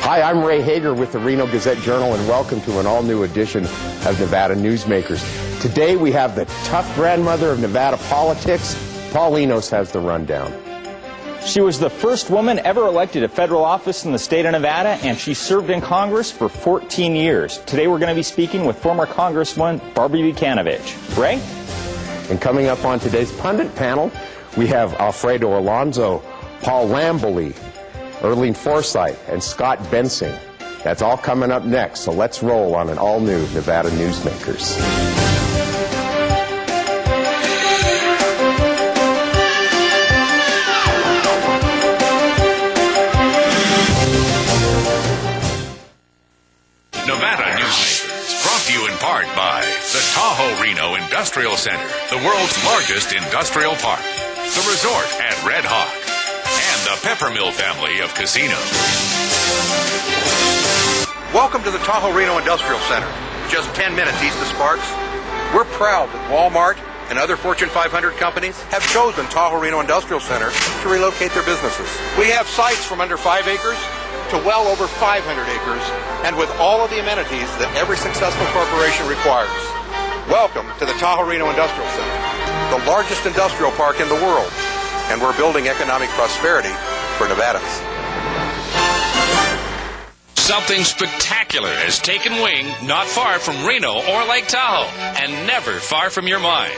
Hi, I'm Ray Hagar with the Reno Gazette-Journal, and welcome to an all-new edition of Nevada Newsmakers. Today we have the tough grandmother of Nevada politics. Paul Linos has the rundown. She was the first woman ever elected to federal office in the state of Nevada, and she served in Congress for 14 years. Today we're going to be speaking with former Congresswoman Barbara Vucanovich. Ray? And coming up on today's pundit panel, we have Alfredo Alonso, Paul Lambley, Earlene Forsythe, and Scott Bensing. That's all coming up next, so let's roll on an all-new Nevada Newsmakers. Nevada Newsmakers, brought to you in part by the Tahoe Reno Industrial Center, the world's largest industrial park, the resort at Red Hawk, and the Peppermill family of casinos. Welcome to the Tahoe Reno Industrial Center, just 10 minutes east of Sparks. We're proud that Walmart and other Fortune 500 companies have chosen Tahoe Reno Industrial Center to relocate their businesses. We have sites from under 5 acres to well over 500 acres, and with all of the amenities that every successful corporation requires. Welcome to the Tahoe Reno Industrial Center, the largest industrial park in the world, and we're building economic prosperity for Nevadans. Something spectacular has taken wing not far from Reno or Lake Tahoe, and never far from your mind.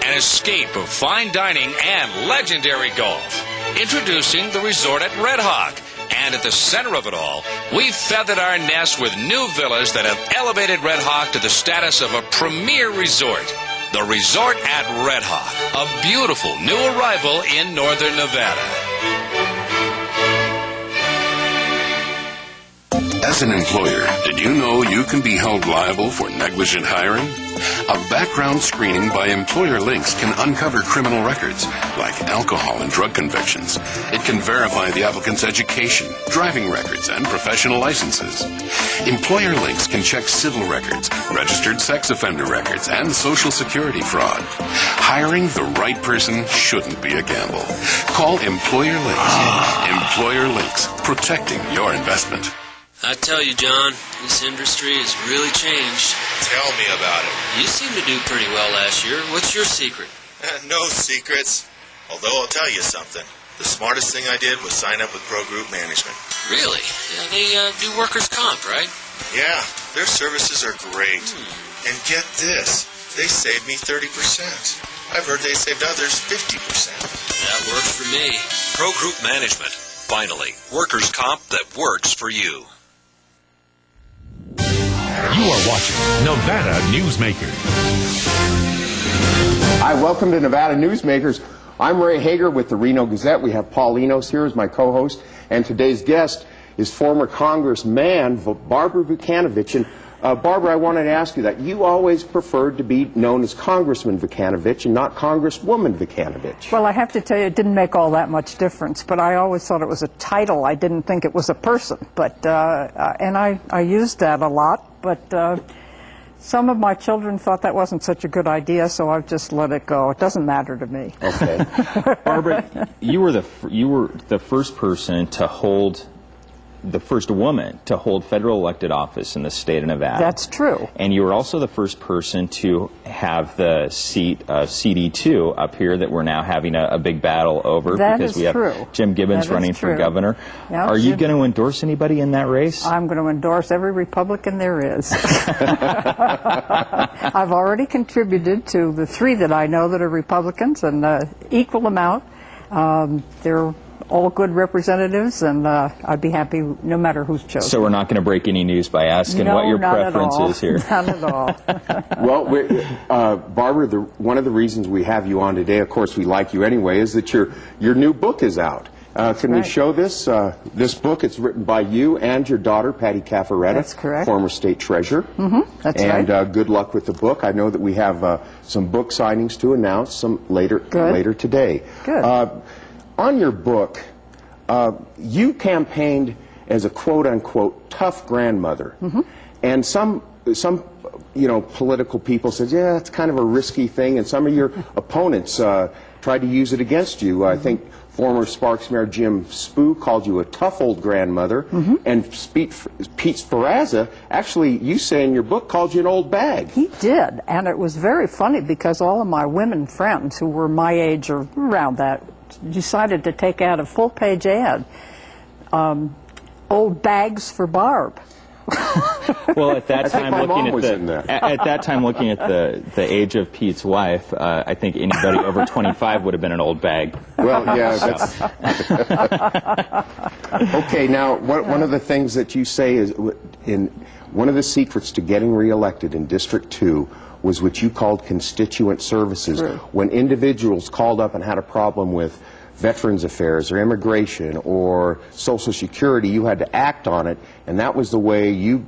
An escape of fine dining and legendary golf. Introducing the resort at Red Hawk. And at the center of it all, we've feathered our nest with new villas that have elevated Red Hawk to the status of a premier resort. The resort at Red Hawk, a beautiful new arrival in northern Nevada. As an employer, did you know you can be held liable for negligent hiring? A background screening by Employer Links can uncover criminal records, like alcohol and drug convictions. It can verify the applicant's education, driving records, and professional licenses. Employer Links can check civil records, registered sex offender records, and social security fraud. Hiring the right person shouldn't be a gamble. Call Employer Links. Employer Links, protecting your investment. I tell you, John, this industry has really changed. Tell me about it. You seemed to do pretty well last year. What's your secret? No secrets. Although I'll tell you something. The smartest thing I did was sign up with Pro Group Management. Really? Yeah, they do workers' comp, right? Yeah, their services are great. And get this, they saved me 30%. I've heard they saved others 50%. That works for me. Pro Group Management. Finally, workers' comp that works for you. You are watching Nevada Newsmakers. Hi, welcome to Nevada Newsmakers. I'm Ray Hagar with the Reno Gazette. We have Paul Linos here as my co-host, and today's guest is former Congressman Barbara Vucanovich. And Barbara, I wanted to ask you that. You always preferred to be known as Congressman Vucanovich and not Congresswoman Vucanovich. Well, I have to tell you, it didn't make all that much difference, but I always thought it was a title. I didn't think it was a person. But and I used that a lot, but some of my children thought that wasn't such a good idea, so I've just let it go. It doesn't matter to me. Okay. Barbara, you were the first person to hold, the first woman to hold federal elected office in the state of Nevada. That's true. And you were also the first person to have the seat of CD2 up here that we're now having a big battle over. That because is we have true. Jim Gibbons That running is for true. governor. Yep, Are you going to endorse anybody in that race? I'm going to endorse every Republican there is. I've already contributed to the 3 that I know that are Republicans, and equal amount. They're all good representatives, and I'd be happy no matter who's chosen. So we're not going to break any news by asking what your preference is here. Not at all. Well, Barbara, one of the reasons we have you on today, of course we like you anyway, is that your new book is out. Can we show this? This book, it's written by you and your daughter, Patty Caffaretta. That's correct. Former state treasurer. That's and, right. Good luck with the book. I know that we have some book signings to announce some later today. Good. On your book, you campaigned as a quote-unquote tough grandmother. And some political people said, yeah, it's kind of a risky thing, and some of your opponents tried to use it against you. I think Former Sparks Mayor Jim Spoo called you a tough old grandmother, and Pete Sparaza, actually, you say in your book, called you an old bag. He did, and it was very funny because all of my women friends who were my age or around that decided to take out a full-page ad, old bags for Barb. Well, at that time, looking at the age of Pete's wife, I think anybody over 25 would have been an old bag. Well, yeah, that's okay. Now, one of the things that you say is one of the secrets to getting reelected in District 2 was what you called constituent services. True. When individuals called up and had a problem with Veterans Affairs or immigration or Social Security, you had to act on it, and that was the way you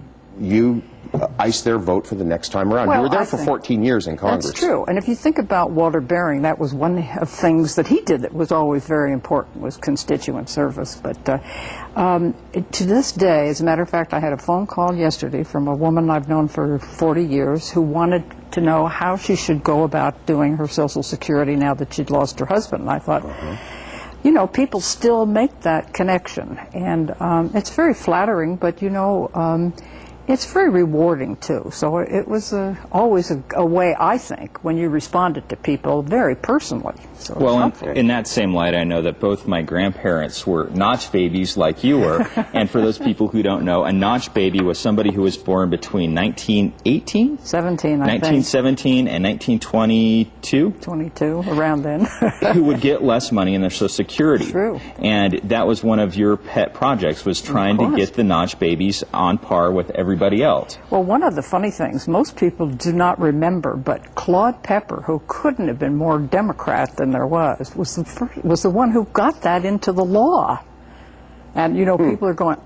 iced their vote for the next time around. Well, you were there for 14 years in Congress. That's true. And if you think about Walter Bering, that was one of the things that he did that was always very important, was constituent service. But to this day, as a matter of fact, I had a phone call yesterday from a woman I've known for 40 years who wanted to know how she should go about doing her Social Security now that she'd lost her husband. And I thought, you know, people still make that connection. And it's very flattering, but, you know, it's very rewarding, too. So it was always a way, I think, when you responded to people very personally. So well, in that same light, I know that both my grandparents were notch babies like you were. And for those people who don't know, a notch baby was somebody who was born between 1918? 17, I 1917 and 1922? 22, around then. Who would get less money in their Social Security. True. And that was one of your pet projects, was trying to get the notch babies on par with everybody else. Well, one of the funny things, most people do not remember, but Claude Pepper, who couldn't have been more Democrat than there was the one who got that into the law. And, you know, people are going,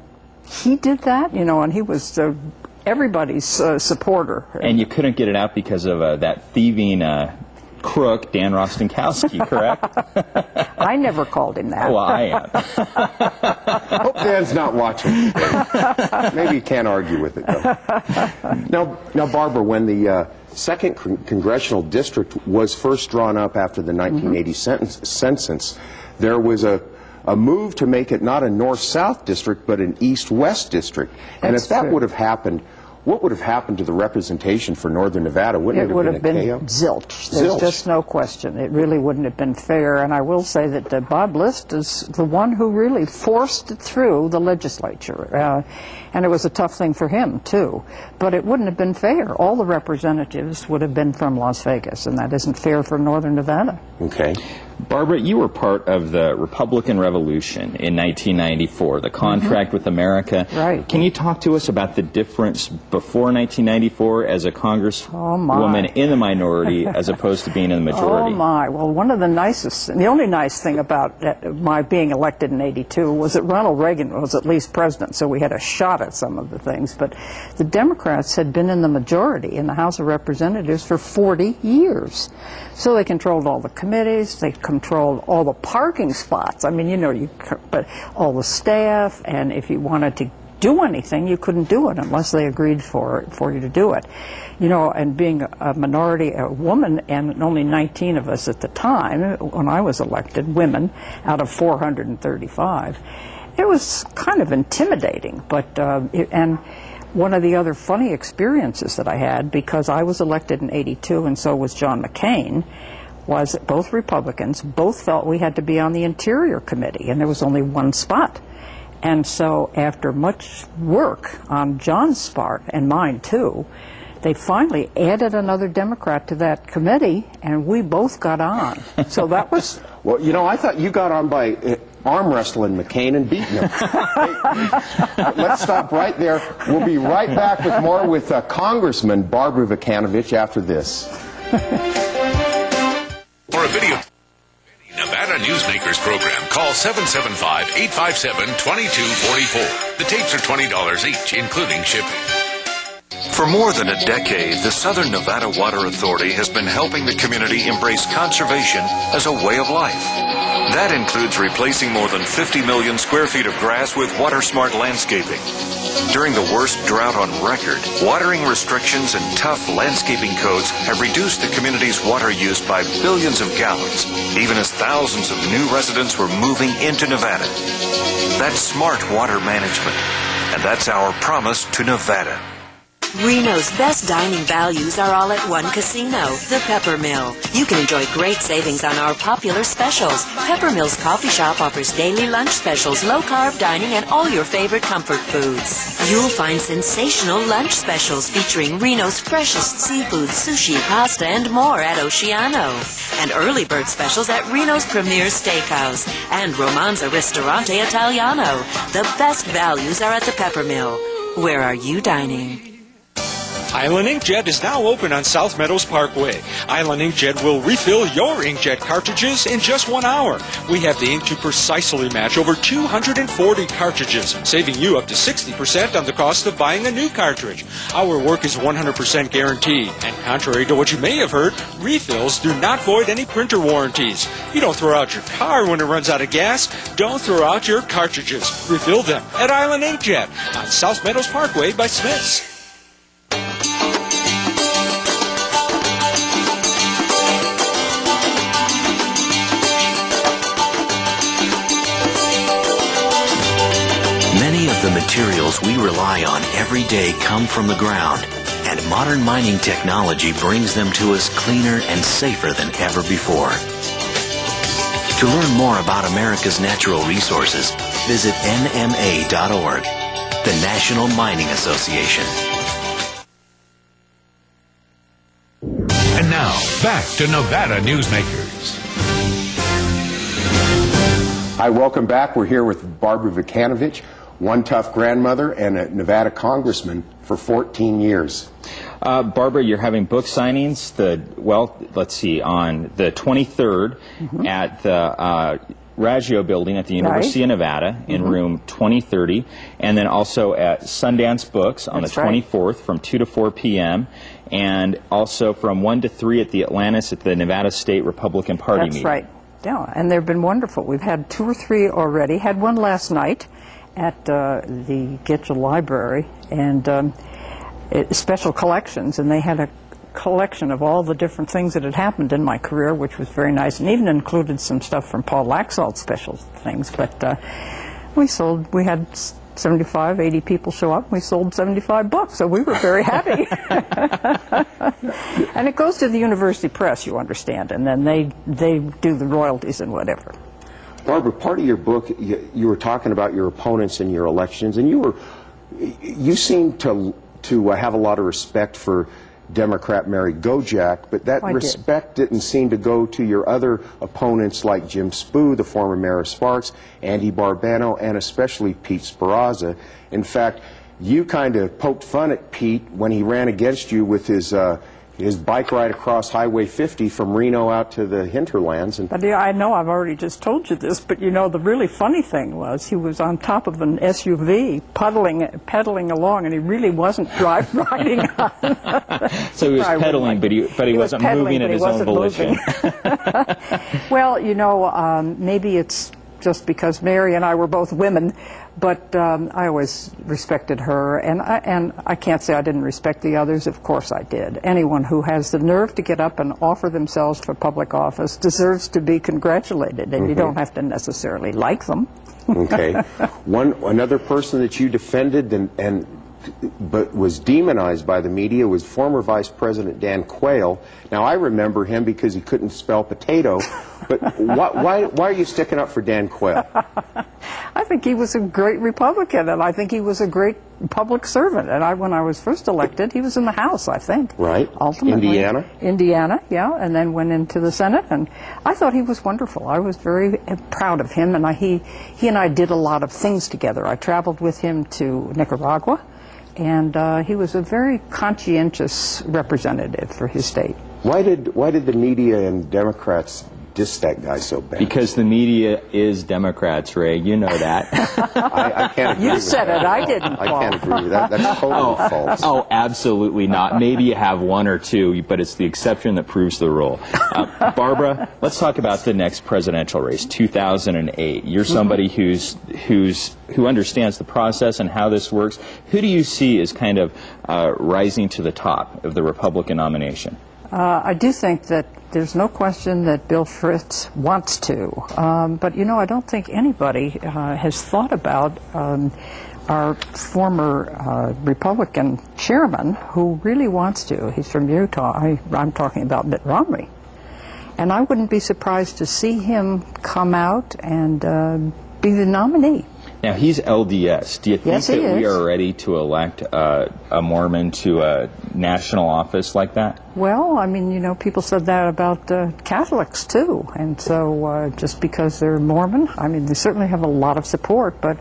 he did that? You know, and he was everybody's supporter. And you couldn't get it out because of that thieving crook, Dan Rostenkowski, correct? I never called him that. Well, I am. Hope Dan's not watching today. Maybe you can't argue with it, though. Now, Barbara, when the second congressional district was first drawn up after the 1980 census, there was a move to make it not a north-south district, but an east-west district. And if that would have happened, what would have happened to the representation for Northern Nevada? Wouldn't it would have been chaos? zilch. There's just no question. It really wouldn't have been fair. And I will say that Bob List is the one who really forced it through the legislature. And it was a tough thing for him, too. But it wouldn't have been fair. All the representatives would have been from Las Vegas, and that isn't fair for Northern Nevada. Okay. Barbara, you were part of the Republican Revolution in 1994, the contract with America. Right. Can you talk to us about the difference before 1994 as a congresswoman in the minority as opposed to being in the majority? Oh, my. Well, one of the the only nice thing about my being elected in 82 was that Ronald Reagan was at least president, so we had a shot at some of the things. But the Democrats had been in the majority in the House of Representatives for 40 years. So they controlled all the committees, they controlled all the parking spots. I mean, you know, but all the staff, and if you wanted to do anything, you couldn't do it unless they agreed for you to do it. You know, and being a minority, a woman, and only 19 of us at the time, when I was elected, women, out of 435, it was kind of intimidating. But, and one of the other funny experiences that I had, because I was elected in 82 and so was John McCain, was that both Republicans both felt we had to be on the Interior Committee, and there was only one spot. And so after much work on John's part, and mine too, they finally added another Democrat to that committee, and we both got on. So that was... Well, you know, I thought you got on by arm wrestling McCain and beating him. Let's stop right there. We'll be right back with more with Congressman Barbara Vucanovich after this. For a video Nevada Newsmakers program, call 775-857-2244. The tapes are $20 each, including shipping. For more than a decade, the Southern Nevada Water Authority has been helping the community embrace conservation as a way of life. That includes replacing more than 50 million square feet of grass with water-smart landscaping. During the worst drought on record, watering restrictions and tough landscaping codes have reduced the community's water use by billions of gallons, even as thousands of new residents were moving into Nevada. That's smart water management, and that's our promise to Nevada. Reno's best dining values are all at one casino, the Pepper Mill. You can enjoy great savings on our popular specials. Pepper Mill's coffee shop offers daily lunch specials, low-carb dining, and all your favorite comfort foods. You'll find sensational lunch specials featuring Reno's freshest seafood, sushi, pasta, and more at Oceano. And early bird specials at Reno's Premier Steakhouse and Romanza Ristorante Italiano. The best values are at the Pepper Mill. Where are you dining? Island Inkjet is now open on South Meadows Parkway. Island Inkjet will refill your inkjet cartridges in just 1 hour. We have the ink to precisely match over 240 cartridges, saving you up to 60% on the cost of buying a new cartridge. Our work is 100% guaranteed, and contrary to what you may have heard, refills do not void any printer warranties. You don't throw out your car when it runs out of gas. Don't throw out your cartridges. Refill them at Island Inkjet on South Meadows Parkway by Smith's. The materials we rely on every day come from the ground, and modern mining technology brings them to us cleaner and safer than ever before. To learn more about America's natural resources, visit nma.org, the National Mining Association. And now, back to Nevada Newsmakers. Hi, welcome back. We're here with Barbara Vucanovich, one tough grandmother and a Nevada congressman for 14 years. Barbara, you're having book signings, on the 23rd at the Raggio building at the University of Nevada in room 2030, and then also at Sundance Books on the 24th from 2 to 4 p.m., and also from 1 to 3 at the Atlantis at the Nevada State Republican Party meeting. That's right. Yeah, and they've been wonderful. We've had 2 or 3 already. Had one last night at the Gitchell Library, and special collections, and they had a collection of all the different things that had happened in my career, which was very nice, and even included some stuff from Paul Laxalt's special things. But we had 75, 80 people show up. We sold 75 books, so we were very happy. And it goes to the University Press, you understand, and then they do the royalties and whatever. Barbara, part of your book, you were talking about your opponents in your elections, and you seem to have a lot of respect for Democrat Mary Gojak, but that respect didn't seem to go to your other opponents like Jim Spoo, the former mayor of Sparks, Andy Barbano, and especially Pete Sparazza. In fact, you kind of poked fun at Pete when he ran against you with his bike ride across Highway 50 from Reno out to the hinterlands. But yeah, I know I've already just told you this, but you know, the really funny thing was he was on top of an SUV pedaling along, and he really wasn't riding on. So he was pedaling, but he wasn't moving at his own volition. Well, you know, maybe it's just because Mary and I were both women, but I always respected her, and I can't say I didn't respect the others. Of course I did. Anyone who has the nerve to get up and offer themselves for public office deserves to be congratulated, and you don't have to necessarily like them. Okay. Another person that you defended but was demonized by the media was former Vice President Dan Quayle. Now, I remember him because he couldn't spell potato, but why are you sticking up for Dan Quayle? I think he was a great Republican, and I think he was a great public servant. And when I was first elected, he was in the House, I think. Right. Ultimately. Indiana, yeah, and then went into the Senate, and I thought he was wonderful. I was very proud of him, and he and I did a lot of things together. I traveled with him to Nicaragua, and he was a very conscientious representative for his state. Why did the media and Democrats diss that guy so bad? Because the media is Democrats, Ray. You know that. I can't agree You with said that. it. I didn't. I can't agree with that. That's totally false. Oh, absolutely not. Maybe you have one or two, but it's the exception that proves the rule. Barbara, let's talk about the next presidential race, 2008. You're somebody who understands the process and how this works. Who do you see as kind of rising to the top of the Republican nomination? I do think that there's no question that Bill Fritz wants to. But, you know, I don't think anybody has thought about our former Republican chairman who really wants to. He's from Utah. I'm talking about Mitt Romney. And I wouldn't be surprised to see him come out and be the nominee. Now, he's LDS. Do you think that we are ready to elect a Mormon to a national office like that? Well, I mean, you know, people said that about Catholics, too. And so just because they're Mormon, I mean, they certainly have a lot of support, but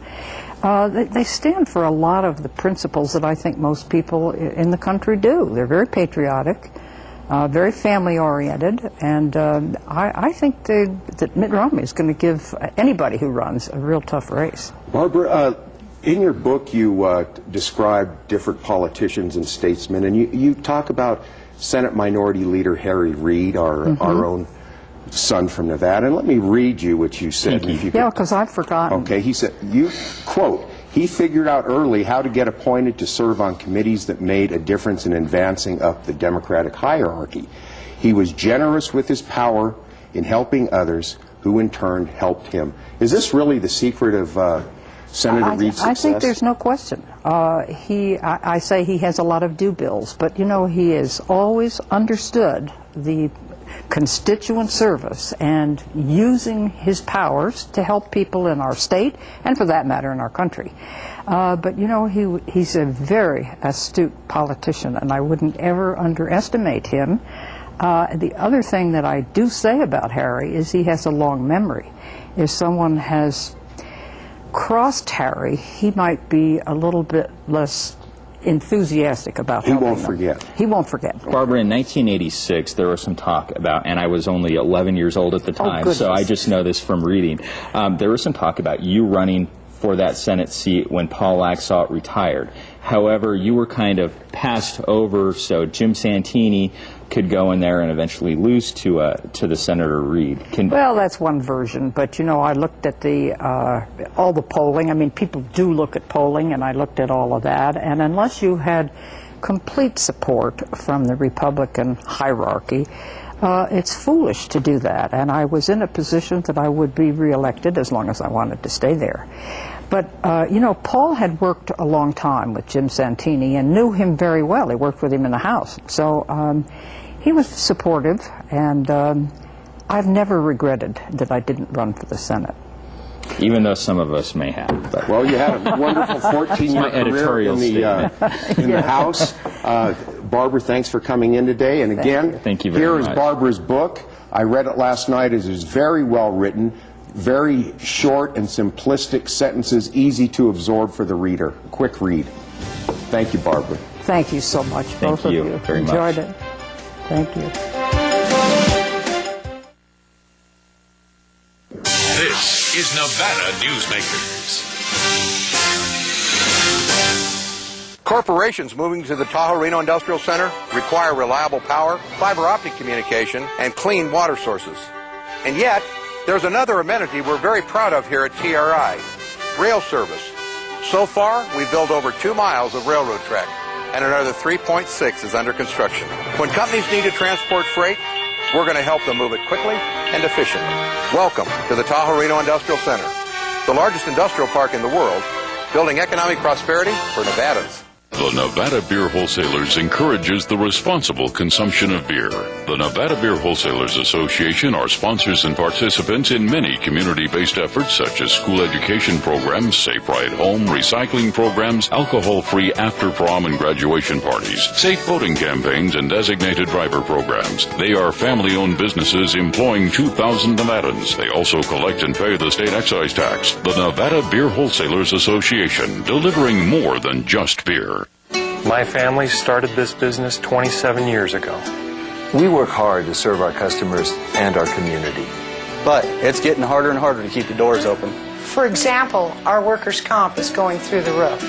they stand for a lot of the principles that I think most people in the country do. They're very patriotic. Very family-oriented, and I think that Mitt Romney is going to give anybody who runs a real tough race. Barbara, in your book you describe different politicians and statesmen, and you talk about Senate Minority Leader Harry Reid, our own son from Nevada. And let me read you what you said. Yeah, because I've forgotten. Okay, he said, you quote, "He figured out early how to get appointed to serve on committees that made a difference in advancing up the Democratic hierarchy. He was generous with his power in helping others, who in turn helped him." Is this really the secret of Senator Reid's success? I think there's no question. I say he has a lot of due bills, but you know, he has always understood the constituent service and using his powers to help people in our state and, for that matter, in our country. But you know, he's a very astute politician, and I wouldn't ever underestimate him. The other thing that I do say about Harry is he has a long memory. If someone has crossed Harry, he might be a little bit less enthusiastic about helping them. He won't forget. He won't forget. Barbara, in 1986, there was some talk about, and I was only 11 years old at the time, so I just know this from reading. There was some talk about you running for that Senate seat when Paul Laxalt retired. However, you were kind of passed over, so Jim Santini could go in there and eventually lose to the Senator Reid. Well, that's one version, but you know, I looked at all the polling. I mean, people do look at polling, and I looked at all of that, and unless you had complete support from the Republican hierarchy, it's foolish to do that. And I was in a position that I would be reelected as long as I wanted to stay there. But, you know, Paul had worked a long time with Jim Santini and knew him very well. He worked with him in the House. So he was supportive, and I've never regretted that I didn't run for the Senate. Even though some of us may have. But. Well, you had a wonderful 14-year career in the House. Barbara, thanks for coming in today. And again, Thank you very here much. is Barbara's book. I read it last night. It is very well written, very short and simplistic sentences, easy to absorb for the reader. Quick read. Thank you, Barbara. Thank you so much, both of you. Very much. Enjoyed it. Thank you. This is Nevada Newsmakers. Corporations moving to the Tahoe Reno Industrial Center require reliable power, fiber optic communication, and clean water sources. And yet, there's another amenity we're very proud of here at TRI, rail service. So far, we've built over 2 miles of railroad track, and another 3.6 is under construction. When companies need to transport freight, we're going to help them move it quickly and efficiently. Welcome to the Tahoe Reno Industrial Center, the largest industrial park in the world, building economic prosperity for Nevadans. The Nevada Beer Wholesalers encourages the responsible consumption of beer. The Nevada Beer Wholesalers Association are sponsors and participants in many community-based efforts such as school education programs, safe ride home, recycling programs, alcohol-free after-prom and graduation parties, safe boating campaigns, and designated driver programs. They are family-owned businesses employing 2,000 Nevadans. They also collect and pay the state excise tax. The Nevada Beer Wholesalers Association, delivering more than just beer. My family started this business 27 years ago. We work hard to serve our customers and our community. but it's getting harder and harder to keep the doors open. For example, our workers' comp is going through the roof.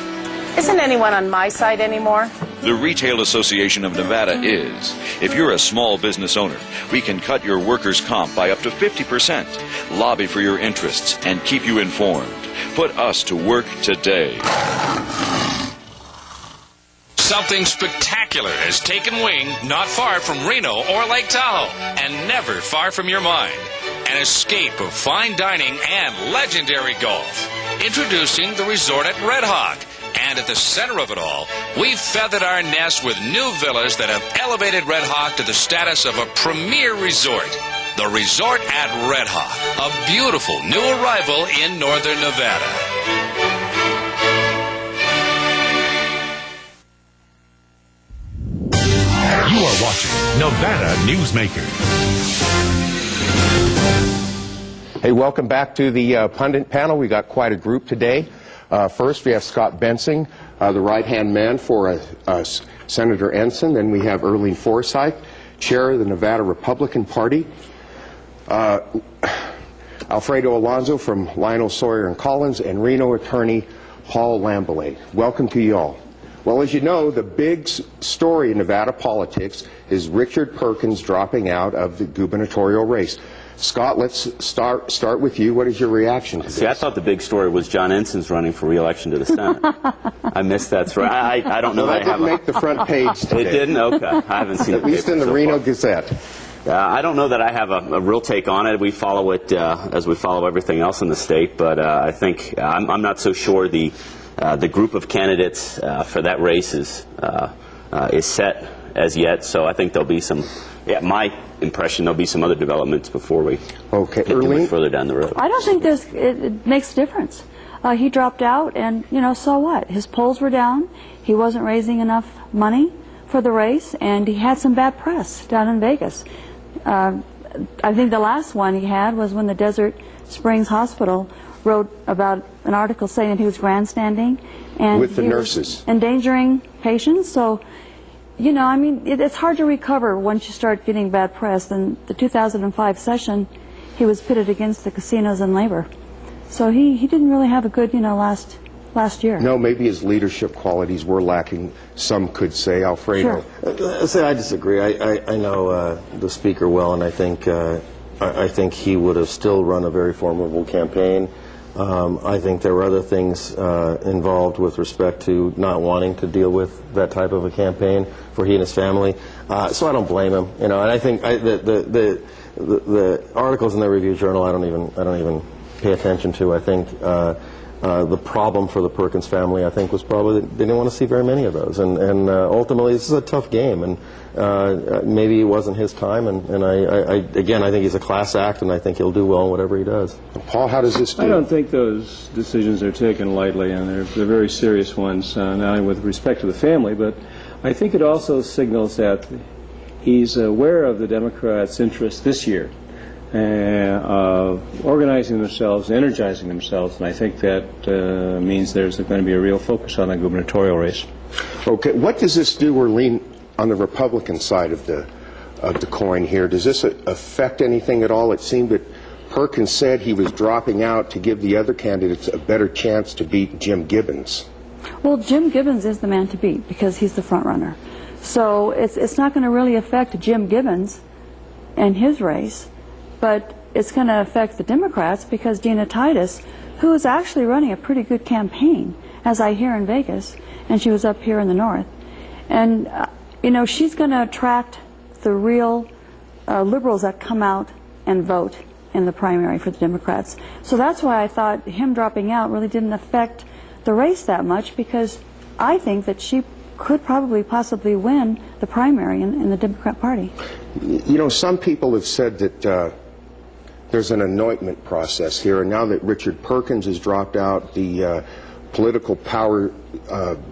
Isn't anyone on my side anymore? The Retail Association of Nevada is. If you're a small business owner, we can cut your workers' comp by up to 50%, lobby for your interests, and keep you informed. Put us to work today. Something spectacular has taken wing not far from Reno or Lake Tahoe, and never far from your mind. An escape of fine dining and legendary golf. Introducing the resort at Red Hawk. And at the center of it all, we've feathered our nest with new villas that have elevated Red Hawk to the status of a premier resort. The Resort at Red Hawk, a beautiful new arrival in northern Nevada. You are watching Nevada Newsmakers. Hey, welcome back to the pundit panel. We got quite a group today. First, we have Scott Bensing, the right-hand man for Senator Ensign. Then we have Earlene Forsythe, chair of the Nevada Republican Party. Alfredo Alonso from Lionel, Sawyer, and Collins, and Reno attorney Paul Lambelet. Welcome to you all. Well, as you know, the big story in Nevada politics is Richard Perkins dropping out of the gubernatorial race. Scott, let's start with you. What is your reaction to this? See, I thought the big story was John Ensign's running for re-election to the Senate. I missed that story. I don't know that I have. That didn't make the front page today. It didn't? Okay. I haven't seen it. At least in the Reno Gazette. I don't know that I have a real take on it. We follow it as we follow everything else in the state, but I think I'm not so sure the group of candidates for that race is set as yet, so I think there'll be some, my impression, there'll be some other developments before we get too much further down the road. I don't think it makes a difference. He dropped out, and, so what? His polls were down. He wasn't raising enough money for the race, and he had some bad press down in Vegas. I think the last one he had was when the Desert Springs Hospital wrote about an article saying that he was grandstanding and with the nurses endangering patients. So, it's hard to recover once you start getting bad press. In the 2005 session, he was pitted against the casinos and labor. So he didn't really have a good, last year. No, maybe his leadership qualities were lacking, some could say. Alfredo? Sure. I disagree. I know the speaker well, and I think he would have still run a very formidable campaign. I think there were other things involved with respect to not wanting to deal with that type of a campaign for he and his family. So I don't blame him. And I think the articles in the Review-Journal I don't even pay attention to. I think the problem for the Perkins family, I think, was probably that they didn't want to see very many of those. And ultimately, this is a tough game, and maybe it wasn't his time. And I think he's a class act, and I think he'll do well in whatever he does. Paul, how does this do? I don't think those decisions are taken lightly, and they're very serious ones, not only with respect to the family, but I think it also signals that he's aware of the Democrats' interest this year. Organizing themselves, energizing themselves, and I think that means there's going to be a real focus on the gubernatorial race. Okay, what does this do, Earlene, on the Republican side of the coin here? Does this affect anything at all? It seemed that Perkins said he was dropping out to give the other candidates a better chance to beat Jim Gibbons. Well, Jim Gibbons is the man to beat because he's the front runner. So it's not going to really affect Jim Gibbons and his race. But it's going to affect the Democrats because Dina Titus, who is actually running a pretty good campaign, as I hear in Vegas, and she was up here in the north. And, she's going to attract the real liberals that come out and vote in the primary for the Democrats. So that's why I thought him dropping out really didn't affect the race that much, because I think that she could possibly win the primary in the Democrat Party. Some people have said that there's an anointment process here, and now that Richard Perkins has dropped out, the political power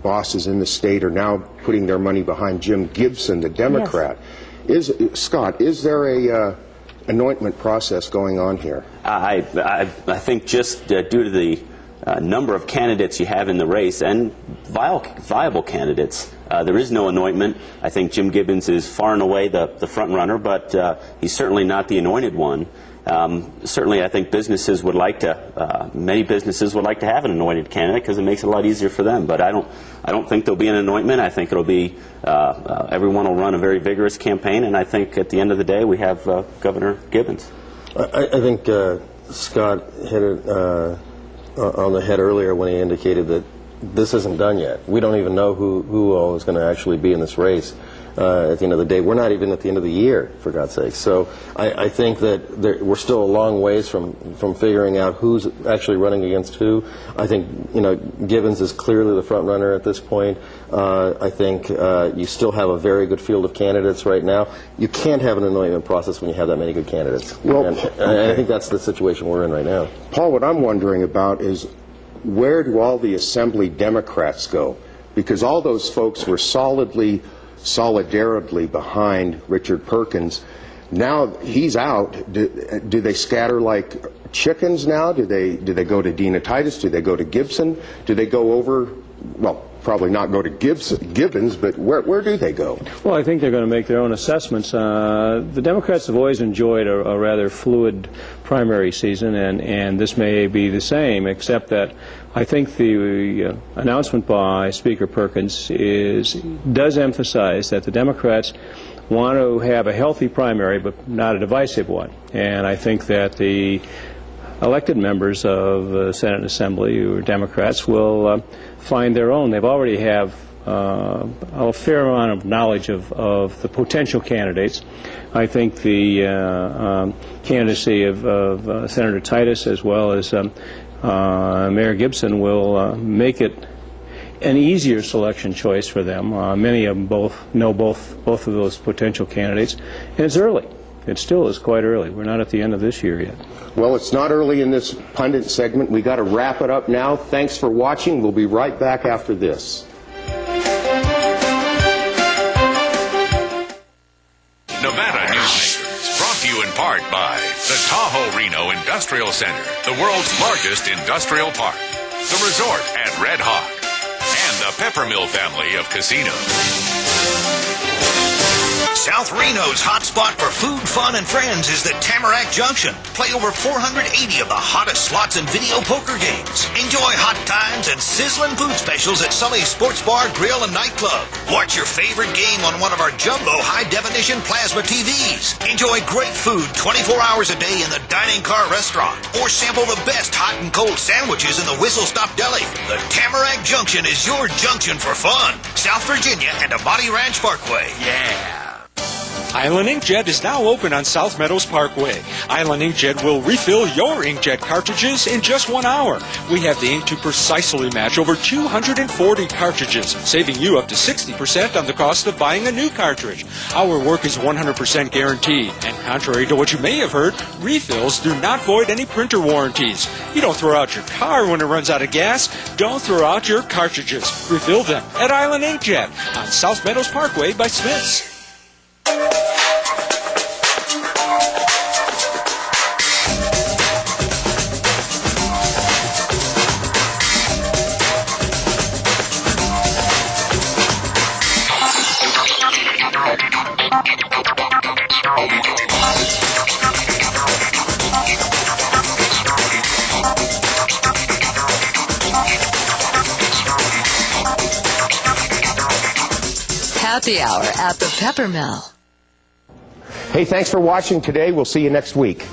bosses in the state are now putting their money behind Jim Gibson, the Democrat. Yes. Scott, is there a anointment process going on here? I think just due to the number of candidates you have in the race, and viable candidates, there is no anointment. I think Jim Gibbons is far and away the front runner, but he's certainly not the anointed one. Certainly, I think businesses would like to. Many businesses would like to have an anointed candidate because it makes it a lot easier for them. But I don't think there'll be an anointment. I think it'll be everyone will run a very vigorous campaign, and I think at the end of the day we have Governor Gibbons. I think Scott hit it on the head earlier when he indicated that this isn't done yet. We don't even know who all is going to actually be in this race. At the end of the day, we're not even at the end of the year, for God's sake. So I think that we're still a long ways from figuring out who's actually running against who. I think Gibbons is clearly the front runner at this point. I think you still have a very good field of candidates right now. You can't have an anointment process when you have that many good candidates. Well, and I think that's the situation we're in right now. Paul, what I'm wondering about is where do all the Assembly Democrats go? Because all those folks were solidarily behind Richard Perkins. Now he's out. Do they scatter like chickens now? Do they go to Dina Titus? Do they go to Gibson? Do they go over, well, probably not go to Gibbons, but where do they go? Well, I think they're going to make their own assessments. The Democrats have always enjoyed a rather fluid primary season, and this may be the same, except that I think the announcement by Speaker Perkins does emphasize that the Democrats want to have a healthy primary, but not a divisive one. And I think that the elected members of the Senate and Assembly, who are Democrats, will find their own. They've already have a fair amount of knowledge of the potential candidates. I think the candidacy of Senator Titus as well as Mayor Gibson will make it an easier selection choice for them. Many of them know both of those potential candidates, and it's early. It still is quite early. We're not at the end of this year yet. Well, it's not early in this pundit segment. We got to wrap it up now. Thanks for watching. We'll be right back after this. Nevada Newsmakers, brought to you in part by the Tahoe Reno Industrial Center, the world's largest industrial park, the resort at Red Hawk, and the Peppermill family of casinos. South Reno's hotspot for food, fun, and friends is the Tamarack Junction. Play over 480 of the hottest slots and video poker games. Enjoy hot times and sizzling food specials at Sully's Sports Bar, Grill, and Nightclub. Watch your favorite game on one of our jumbo high-definition plasma TVs. Enjoy great food 24 hours a day in the Dining Car Restaurant. Or sample the best hot and cold sandwiches in the Whistle Stop Deli. The Tamarack Junction is your junction for fun. South Virginia and Amati Ranch Parkway. Yeah. Island Inkjet is now open on South Meadows Parkway. Island Inkjet will refill your inkjet cartridges in just 1 hour. We have the ink to precisely match over 240 cartridges, saving you up to 60% on the cost of buying a new cartridge. Our work is 100% guaranteed, and contrary to what you may have heard, refills do not void any printer warranties. You don't throw out your car when it runs out of gas. Don't throw out your cartridges. Refill them at Island Inkjet on South Meadows Parkway by Smith's. Happy Hour at the Peppermill. Hey, thanks for watching today. We'll see you next week.